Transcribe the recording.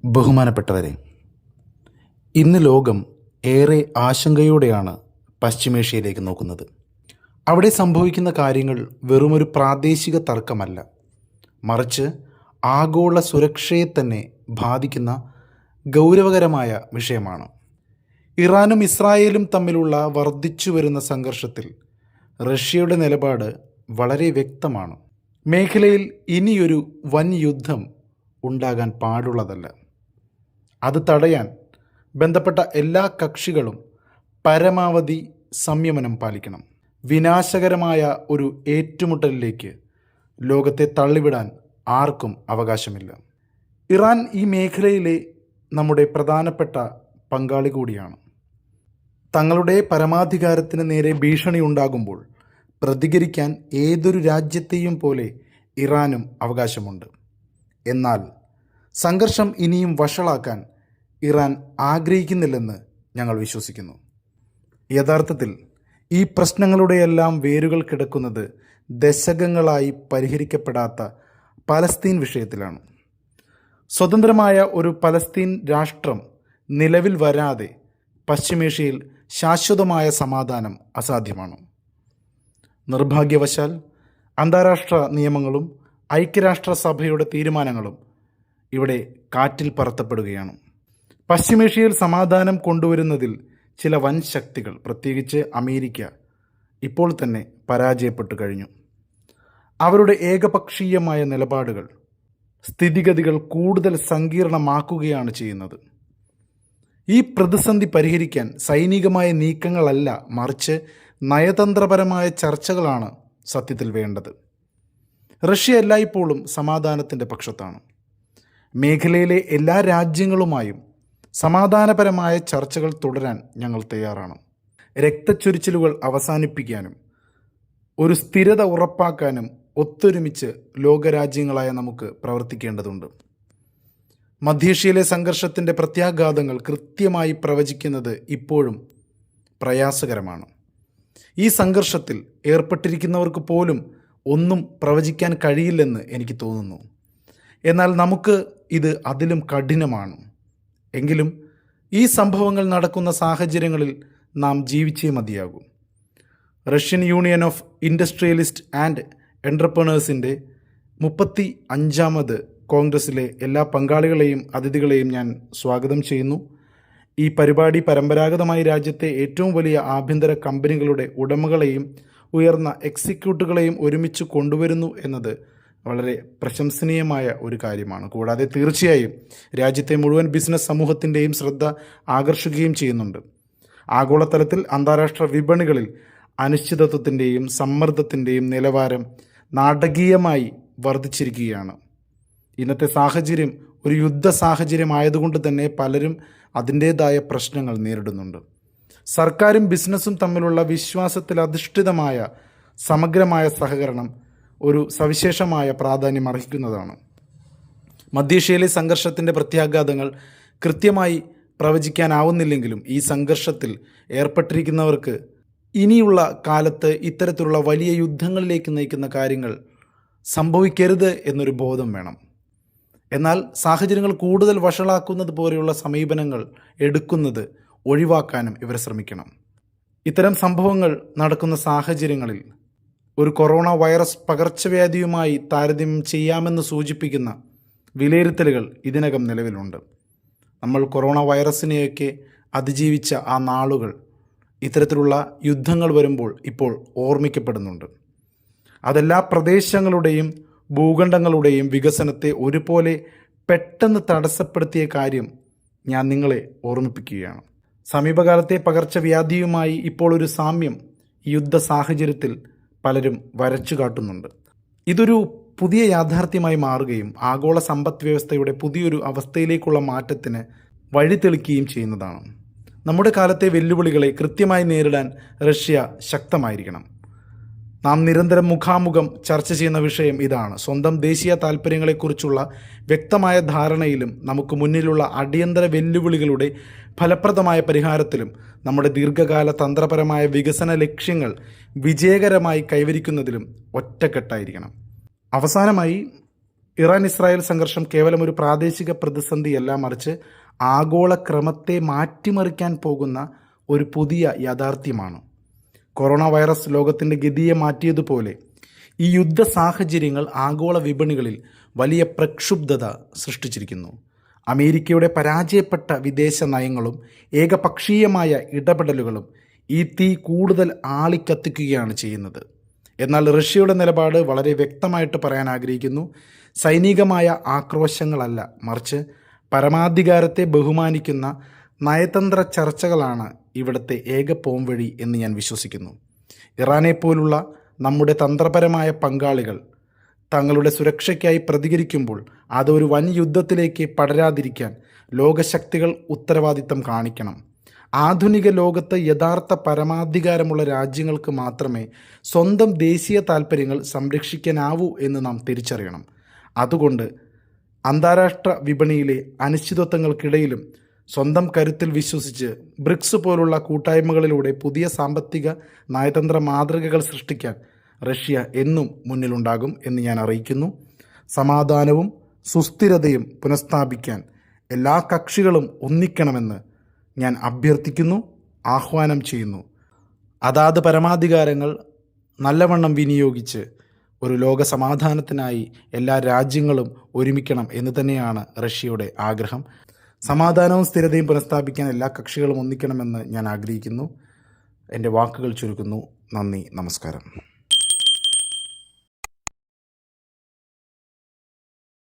ബഹുമാനപ്പെട്ടവരെ, ഇന്ന് ലോകം ഏറെ ആശങ്കയോടെയാണ് പശ്ചിമേഷ്യയിലേക്ക് നോക്കുന്നത്. അവിടെ സംഭവിക്കുന്ന കാര്യങ്ങൾ വെറുമൊരു പ്രാദേശിക തർക്കമല്ല, മറിച്ച് ആഗോള സുരക്ഷയെ തന്നെ ബാധിക്കുന്ന ഗൗരവകരമായ വിഷയമാണ്. ഇറാനും ഇസ്രായേലും തമ്മിലുള്ള വർദ്ധിച്ചു വരുന്ന സംഘർഷത്തിൽ റഷ്യയുടെ നിലപാട് വളരെ വ്യക്തമാണ്. മേഖലയിൽ ഇനിയൊരു വൻ യുദ്ധം ഉണ്ടാകാൻ പാടുള്ളതല്ല. അത് തടയാൻ ബന്ധപ്പെട്ട എല്ലാ കക്ഷികളും പരമാവധി സംയമനം പാലിക്കണം. വിനാശകരമായ ഒരു ഏറ്റുമുട്ടലിലേക്ക് ലോകത്തെ തള്ളിവിടാൻ ആർക്കും അവകാശമില്ല. ഇറാൻ ഈ മേഖലയിലെ നമ്മുടെ പ്രധാനപ്പെട്ട പങ്കാളി കൂടിയാണ്. തങ്ങളുടെ പരമാധികാരത്തിന് നേരെ ഭീഷണി ഉണ്ടാകുമ്പോൾ പ്രതികരിക്കാൻ ഏതൊരു രാജ്യത്തെയും പോലെ ഇറാനും അവകാശമുണ്ട്. എന്നാൽ സംഘർഷം ഇനിയും വഷളാക്കാൻ ഇറാൻ ആഗ്രഹിക്കുന്നില്ലെന്ന് ഞങ്ങൾ വിശ്വസിക്കുന്നു. യഥാർത്ഥത്തിൽ ഈ പ്രശ്നങ്ങളുടെയെല്ലാം വേരുകൾ കിടക്കുന്നത് ദശകങ്ങളായി പരിഹരിക്കപ്പെടാത്ത പലസ്തീൻ വിഷയത്തിലാണ്. സ്വതന്ത്രമായ ഒരു പലസ്തീൻ രാഷ്ട്രം നിലവിൽ വരാതെ പശ്ചിമേഷ്യയിൽ ശാശ്വതമായ സമാധാനം അസാധ്യമാണ്. നിർഭാഗ്യവശാൽ അന്താരാഷ്ട്ര നിയമങ്ങളും ഐക്യരാഷ്ട്രസഭയുടെ തീരുമാനങ്ങളും ഇവിടെ കാറ്റിൽ പറത്തപ്പെടുകയാണ്. പശ്ചിമേഷ്യയിൽ സമാധാനം കൊണ്ടുവരുന്നതിൽ ചില വൻ ശക്തികൾ, പ്രത്യേകിച്ച് അമേരിക്ക, ഇപ്പോൾ തന്നെ പരാജയപ്പെട്ടു കഴിഞ്ഞു. അവരുടെ ഏകപക്ഷീയമായ നിലപാടുകൾ സ്ഥിതിഗതികൾ കൂടുതൽ സങ്കീർണമാക്കുകയാണ് ചെയ്യുന്നത്. ഈ പ്രതിസന്ധി പരിഹരിക്കാൻ സൈനികമായ നീക്കങ്ങളല്ല, മറിച്ച് നയതന്ത്രപരമായ ചർച്ചകളാണ് സത്യത്തിൽ വേണ്ടത്. റഷ്യ എല്ലായ്പ്പോഴും സമാധാനത്തിൻ്റെ പക്ഷത്താണ്. മേഖലയിലെ എല്ലാ രാജ്യങ്ങളുമായും സമാധാനപരമായ ചർച്ചകൾ തുടരാൻ ഞങ്ങൾ തയ്യാറാണ്. രക്തച്ചൊരിച്ചിലുകൾ അവസാനിപ്പിക്കാനും ഒരു സ്ഥിരത ഉറപ്പാക്കാനും ഒത്തൊരുമിച്ച് ലോകരാജ്യങ്ങളായ നമുക്ക് പ്രവർത്തിക്കേണ്ടതുണ്ട്. മധ്യേഷ്യയിലെ സംഘർഷത്തിൻ്റെ പ്രത്യാഘാതങ്ങൾ കൃത്യമായി പ്രവചിക്കുന്നത് ഇപ്പോഴും പ്രയാസകരമാണ്. ഈ സംഘർഷത്തിൽ ഏർപ്പെട്ടിരിക്കുന്നവർക്ക് പോലും ഒന്നും പ്രവചിക്കാൻ കഴിയില്ലെന്ന് എനിക്ക് തോന്നുന്നു. എന്നാൽ നമുക്ക് ഇത് അതിലും കഠിനമാണ്. എങ്കിലും ഈ സംഭവങ്ങൾ നടക്കുന്ന സാഹചര്യങ്ങളിൽ നാം ജീവിച്ചേ മതിയാകൂ. Russian union of industrialist and എൻ്റർപ്രണേഴ്സിൻ്റെ 35ാമത് കോൺഗ്രസ്സിലെ എല്ലാ പങ്കാളികളെയും അതിഥികളെയും ഞാൻ സ്വാഗതം ചെയ്യുന്നു. ഈ പരിപാടി പരമ്പരാഗതമായി രാജ്യത്തെ ഏറ്റവും വലിയ ആഭ്യന്തര കമ്പനികളുടെ ഉടമകളെയും ഉയർന്ന എക്സിക്യൂട്ടീവുകളെയും ഒരുമിച്ച് കൊണ്ടുവരുന്നു എന്നത് വളരെ പ്രശംസനീയമായ ഒരു കാര്യമാണ്. കൂടാതെ തീർച്ചയായും രാജ്യത്തെ മുഴുവൻ ബിസിനസ് സമൂഹത്തിൻ്റെയും ശ്രദ്ധ ആകർഷിക്കുകയും ചെയ്യുന്നുണ്ട്. ആഗോളതലത്തിൽ അന്താരാഷ്ട്ര വിപണികളിൽ അനിശ്ചിതത്വത്തിൻ്റെയും സമ്മർദ്ദത്തിൻ്റെയും നിലവാരം നാടകീയമായി വർദ്ധിച്ചിരിക്കുകയാണ്. ഇന്നത്തെ സാഹചര്യം ഒരു യുദ്ധ സാഹചര്യം ആയതുകൊണ്ട് തന്നെ പലരും അതിൻ്റേതായ പ്രശ്നങ്ങൾ നേരിടുന്നുണ്ട്. സർക്കാരും ബിസിനസ്സും തമ്മിലുള്ള വിശ്വാസത്തിൽ അധിഷ്ഠിതമായ സമഗ്രമായ സഹകരണം ഒരു സവിശേഷമായ പ്രാധാന്യം അർഹിക്കുന്നതാണ്. മധ്യേഷ്യയിലെ സംഘർഷത്തിൻ്റെ പ്രത്യാഘാതങ്ങൾ കൃത്യമായി പ്രവചിക്കാനാവുന്നില്ലെങ്കിലും ഈ സംഘർഷത്തിൽ ഏർപ്പെട്ടിരിക്കുന്നവർക്ക് ഇനിയുള്ള കാലത്ത് ഇത്തരത്തിലുള്ള വലിയ യുദ്ധങ്ങളിലേക്ക് നയിക്കുന്ന കാര്യങ്ങൾ സംഭവിക്കരുത് എന്നൊരു ബോധം വേണം. എന്നാൽ സാഹചര്യങ്ങൾ കൂടുതൽ വഷളാക്കുന്നത് പോലെയുള്ള സമീപനങ്ങൾ എടുക്കുന്നത് ഒഴിവാക്കാനും ഇവർ ശ്രമിക്കണം. ഇത്തരം സംഭവങ്ങൾ നടക്കുന്ന സാഹചര്യങ്ങളിൽ ഒരു കൊറോണ വൈറസ് പകർച്ചവ്യാധിയുമായി താരതമ്യം ചെയ്യാമെന്ന് സൂചിപ്പിക്കുന്ന വിലയിരുത്തലുകൾ ഇതിനകം നിലവിലുണ്ട്. നമ്മൾ കൊറോണ വൈറസിനെയൊക്കെ അതിജീവിച്ച ആ നാളുകൾ ഇത്തരത്തിലുള്ള യുദ്ധങ്ങൾ വരുമ്പോൾ ഇപ്പോൾ ഓർമ്മിക്കപ്പെടുന്നുണ്ട്. അതെല്ലാ പ്രദേശങ്ങളുടെയും ഭൂഖണ്ഡങ്ങളുടെയും വികസനത്തെ ഒരുപോലെ പെട്ടെന്ന് തടസ്സപ്പെടുത്തിയ കാര്യം ഞാൻ നിങ്ങളെ ഓർമ്മിപ്പിക്കുകയാണ്. സമീപകാലത്തെ പകർച്ചവ്യാധിയുമായി ഇപ്പോൾ ഒരു സാമ്യം യുദ്ധ സാഹചര്യത്തിൽ പലരും വരച്ചു കാട്ടുന്നുണ്ട്. ഇതൊരു പുതിയ യാഥാർത്ഥ്യമായി മാറുകയും ആഗോള സമ്പദ് വ്യവസ്ഥയുടെ പുതിയൊരു അവസ്ഥയിലേക്കുള്ള മാറ്റത്തിന് വഴിതെളിക്കുകയും ചെയ്യുന്നതാണ്. നമ്മുടെ കാലത്തെ വെല്ലുവിളികളെ കൃത്യമായി നേരിടാൻ റഷ്യ ശക്തമായിരിക്കണം. നാം നിരന്തരം മുഖാമുഖം ചർച്ച ചെയ്യുന്ന വിഷയം ഇതാണ്. സ്വന്തം ദേശീയ താൽപ്പര്യങ്ങളെക്കുറിച്ചുള്ള വ്യക്തമായ ധാരണയിലും നമുക്ക് മുന്നിലുള്ള അടിയന്തര വെല്ലുവിളികളുടെ ഫലപ്രദമായ പരിഹാരത്തിലും നമ്മുടെ ദീർഘകാല തന്ത്രപരമായ വികസന ലക്ഷ്യങ്ങൾ വിജയകരമായി കൈവരിക്കുന്നതിലും ഒറ്റക്കെട്ടായിരിക്കണം. അവസാനമായി ഇറാൻ ഇസ്രായേൽ സംഘർഷം കേവലം ഒരു പ്രാദേശിക പ്രതിസന്ധിയല്ല, മറിച്ച് ആഗോള ക്രമത്തെ മാറ്റിമറിക്കാൻ പോകുന്ന ഒരു പുതിയ യാഥാർത്ഥ്യമാണ്. കൊറോണ വൈറസ് ലോകത്തിൻ്റെ ഗതിയെ മാറ്റിയതുപോലെ ഈ യുദ്ധ സാഹചര്യങ്ങൾ ആഗോള വിപണികളിൽ വലിയ പ്രക്ഷുബ്ധത സൃഷ്ടിച്ചിരിക്കുന്നു. അമേരിക്കയുടെ പരാജയപ്പെട്ട വിദേശ നയങ്ങളും ഏകപക്ഷീയമായ ഇടപെടലുകളും ഈ തീ കൂടുതൽ ആളിക്കത്തിക്കുകയാണ് ചെയ്യുന്നത്. എന്നാൽ റഷ്യയുടെ നിലപാട് വളരെ വ്യക്തമായിട്ട് പറയാൻ ആഗ്രഹിക്കുന്നു. സൈനികമായ ആക്രോശങ്ങളല്ല, മറിച്ച് പരമാധികാരത്തെ ബഹുമാനിക്കുന്ന നയതന്ത്ര ചർച്ചകളാണ് ഇവിടുത്തെ ഏക പോംവഴി എന്ന് ഞാൻ വിശ്വസിക്കുന്നു. ഇറാനെ പോലുള്ള നമ്മുടെ തന്ത്രപരമായ പങ്കാളികൾ തങ്ങളുടെ സുരക്ഷയ്ക്കായി പ്രതികരിക്കുമ്പോൾ അതൊരു വൻ യുദ്ധത്തിലേക്ക് പടരാതിരിക്കാൻ ലോകശക്തികൾ ഉത്തരവാദിത്തം കാണിക്കണം. ആധുനിക ലോകത്ത് യഥാർത്ഥ പരമാധികാരമുള്ള രാജ്യങ്ങൾക്ക് മാത്രമേ സ്വന്തം ദേശീയ താൽപ്പര്യങ്ങൾ സംരക്ഷിക്കാനാവൂ എന്ന് നാം തിരിച്ചറിയണം. അതുകൊണ്ട് അന്താരാഷ്ട്ര വിപണിയിലെ അനിശ്ചിതത്വങ്ങൾക്കിടയിലും സ്വന്തം കരുത്തിൽ വിശ്വസിച്ച് ബ്രിക്സ് പോലുള്ള കൂട്ടായ്മകളിലൂടെ പുതിയ സാമ്പത്തിക നയതന്ത്ര മാതൃകകൾ സൃഷ്ടിക്കാൻ റഷ്യ എന്നും മുന്നിലുണ്ടാകും എന്ന് ഞാൻ അറിയിക്കുന്നു. സമാധാനവും സുസ്ഥിരതയും പുനഃസ്ഥാപിക്കാൻ എല്ലാ കക്ഷികളും ഒന്നിക്കണമെന്ന് ഞാൻ അഭ്യർത്ഥിക്കുന്നു, ആഹ്വാനം ചെയ്യുന്നു. അതാത് പരമാധികാരങ്ങൾ നല്ലവണ്ണം വിനിയോഗിച്ച് ഒരു ലോക സമാധാനത്തിനായി എല്ലാ രാജ്യങ്ങളും ഒരുമിക്കണം എന്ന് തന്നെയാണ് റഷ്യയുടെ ആഗ്രഹം. സമാധാനവും സ്ഥിരതയും പുനഃസ്ഥാപിക്കാൻ എല്ലാ കക്ഷികളും ഒന്നിക്കണമെന്ന് ഞാൻ ആഗ്രഹിക്കുന്നു. എൻ്റെ വാക്കുകൾ ചുരുക്കുന്നു. നന്ദി, നമസ്കാരം.